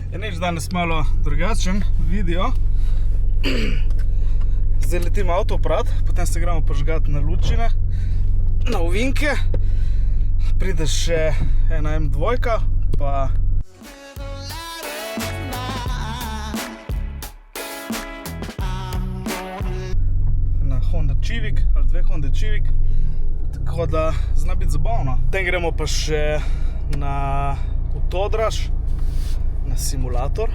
Je nič danes malo drugačen video. Zdaj letim avto oprat, potem se gremo požgati na lučine, na ovinke. Pride še ena M2, pa na Honda Civic, ali dve Honda Civic. Tako da zna biti zabavno. Potem gremo pa še na Todraž, na simulator.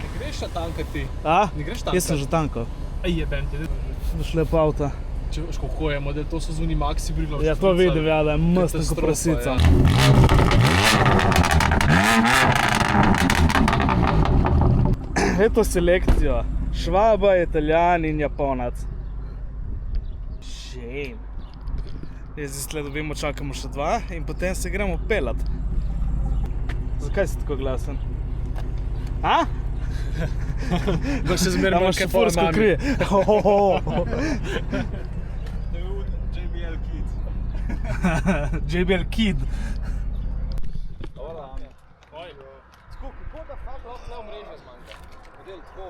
Ne greš še tankati? Ne greš tankati? Jaz sem že tankal. Jebem te. Šlep avta. Če veš kako je, model, to so zunji Maxi brilo. Ja, to vidim, ja, da je mastno ko prasica. Eto selekcijo. Švaba, Italijan in Japonac. Shame. Jaz zdaj sled dobimo, čakamo še dva in potem se gremo pelat. Zakaj si tako glasen? Da še zmeraj malo kaj fursko krije. JBL Kid. JBL Kid. Hvala. Oj. Tako, kako da fakt lahko le omrežje zmanjka? Model, tako.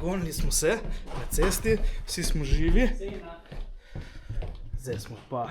nagonili smo se na cesti, vsi smo živi. Zdaj smo pa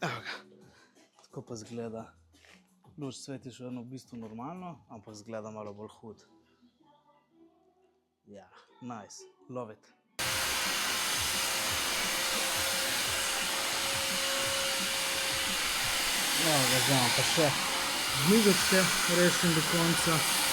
Evo ga. Tako pa zgleda. Luč sveti še vedno v bistvu normalno, ampak zgleda malo bolj hud. Ja, nice, love it. Evo ga, zdaj pa še žmigocke rešim do konca.